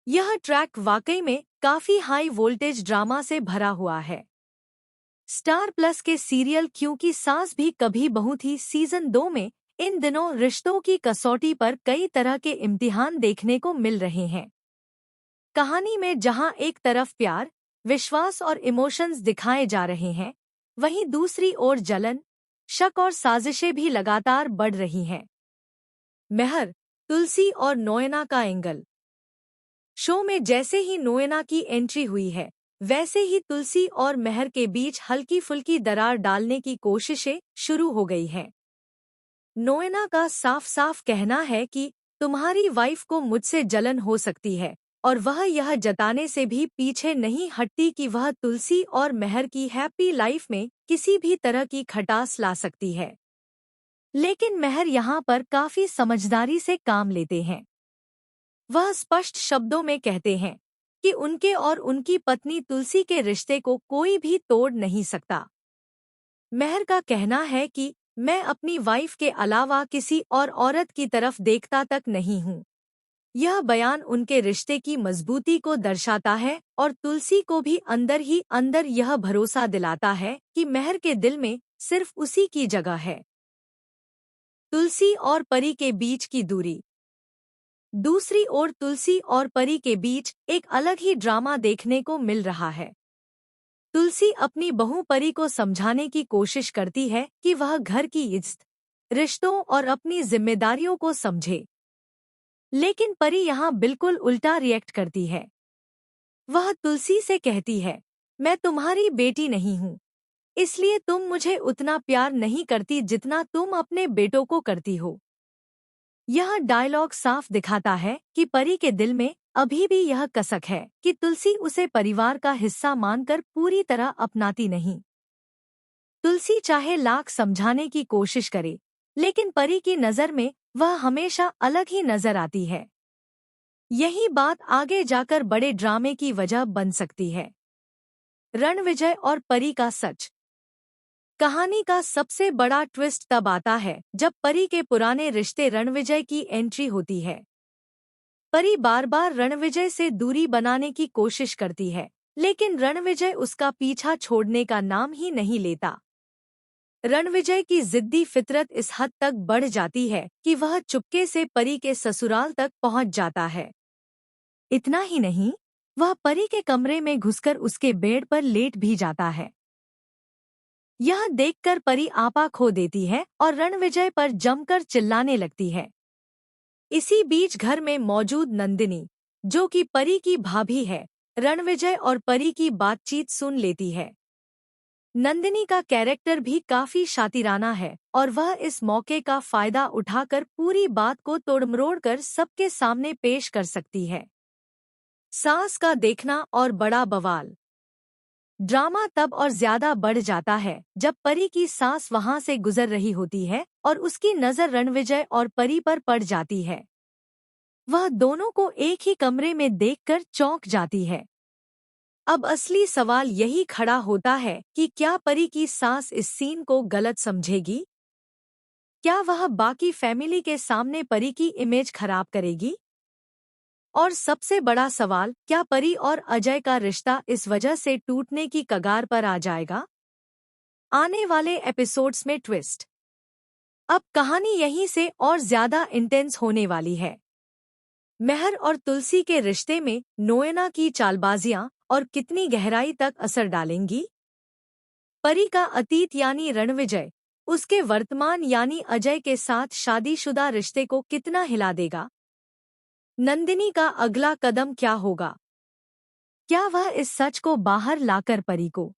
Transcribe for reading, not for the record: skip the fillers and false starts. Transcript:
यह ट्रैक वाकई में काफी हाई वोल्टेज ड्रामा से भरा हुआ है। स्टार प्लस के सीरियल क्योंकि सास भी कभी बहू थी सीजन 2 में इन दिनों रिश्तों की कसौटी पर कई तरह के इम्तिहान देखने को मिल रहे हैं। कहानी में जहां एक तरफ प्यार, विश्वास और इमोशंस दिखाए जा रहे हैं, वहीं दूसरी ओर जलन, शक और साजिशें भी लगातार बढ़ रही हैं। मेहर, तुलसी और नोएना का एंगल। शो में जैसे ही नोएना की एंट्री हुई है, वैसे ही तुलसी और मेहर के बीच हल्की फुल्की दरार डालने की कोशिशें शुरू हो गई हैं। नोएना का साफ साफ कहना है कि तुम्हारी वाइफ को मुझसे जलन हो सकती है, और वह यह जताने से भी पीछे नहीं हटती कि वह तुलसी और मेहर की हैप्पी लाइफ में किसी भी तरह की खटास ला सकती है। लेकिन मेहर यहाँ पर काफी समझदारी से काम लेते हैं। वह स्पष्ट शब्दों में कहते हैं कि उनके और उनकी पत्नी तुलसी के रिश्ते को कोई भी तोड़ नहीं सकता। मेहर का कहना है कि मैं अपनी वाइफ के अलावा किसी और औरत की तरफ देखता तक नहीं हूँ। यह बयान उनके रिश्ते की मजबूती को दर्शाता है और तुलसी को भी अंदर ही अंदर यह भरोसा दिलाता है कि मेहर के दिल में सिर्फ उसी की जगह है। तुलसी और परी के बीच की दूरी। दूसरी ओर तुलसी और परी के बीच एक अलग ही ड्रामा देखने को मिल रहा है। तुलसी अपनी बहू परी को समझाने की कोशिश करती है कि वह घर की इज्जत, रिश्तों और अपनी जिम्मेदारियों को समझे। लेकिन परी यहाँ बिल्कुल उल्टा रिएक्ट करती है। वह तुलसी से कहती है, मैं तुम्हारी बेटी नहीं हूँ, इसलिए तुम मुझे उतना प्यार नहीं करती जितना तुम अपने बेटों को करती हो। यह डायलॉग साफ दिखाता है कि परी के दिल में अभी भी यह कसक है कि तुलसी उसे परिवार का हिस्सा मानकर पूरी तरह अपनाती नहीं। तुलसी चाहे लाख समझाने की कोशिश करे, लेकिन परी की नज़र में वह हमेशा अलग ही नजर आती है। यही बात आगे जाकर बड़े ड्रामे की वजह बन सकती है। रणविजय और परी का सच। कहानी का सबसे बड़ा ट्विस्ट तब आता है जब परी के पुराने रिश्ते रणविजय की एंट्री होती है। परी बार बार रणविजय से दूरी बनाने की कोशिश करती है, लेकिन रणविजय उसका पीछा छोड़ने का नाम ही नहीं लेता। रणविजय की जिद्दी फितरत इस हद तक बढ़ जाती है कि वह चुपके से परी के ससुराल तक पहुंच जाता है। इतना ही नहीं, वह परी के कमरे में घुसकर उसके बेड पर लेट भी जाता है। यह देखकर परी आपा खो देती है और रणविजय पर जमकर चिल्लाने लगती है। इसी बीच घर में मौजूद नंदिनी, जो कि परी की भाभी है, रणविजय और परी की बातचीत सुन लेती है। नंदिनी का कैरेक्टर भी काफी शातिराना है और वह इस मौके का फायदा उठाकर पूरी बात को तोड़मरोड़ सबके सामने पेश कर सकती है। सास का देखना और बड़ा बवाल। ड्रामा तब और ज्यादा बढ़ जाता है जब परी की सास वहां से गुजर रही होती है और उसकी नजर रणविजय और परी पर पड़ जाती है। वह दोनों को एक ही कमरे में देखकर चौंक जाती है। अब असली सवाल यही खड़ा होता है कि क्या परी की सास इस सीन को गलत समझेगी? क्या वह बाकी फैमिली के सामने परी की इमेज खराब करेगी? और सबसे बड़ा सवाल, क्या परी और अजय का रिश्ता इस वजह से टूटने की कगार पर आ जाएगा? आने वाले एपिसोड्स में ट्विस्ट। अब कहानी यहीं से और ज्यादा इंटेंस होने वाली है। मेहर और तुलसी के रिश्ते में नोएना की चालबाजियां और कितनी गहराई तक असर डालेंगी? परी का अतीत यानी रणविजय, उसके वर्तमान यानी अजय के साथ शादीशुदा रिश्ते को कितना हिला देगा? नंदिनी का अगला कदम क्या होगा? क्या वह इस सच को बाहर लाकर परी को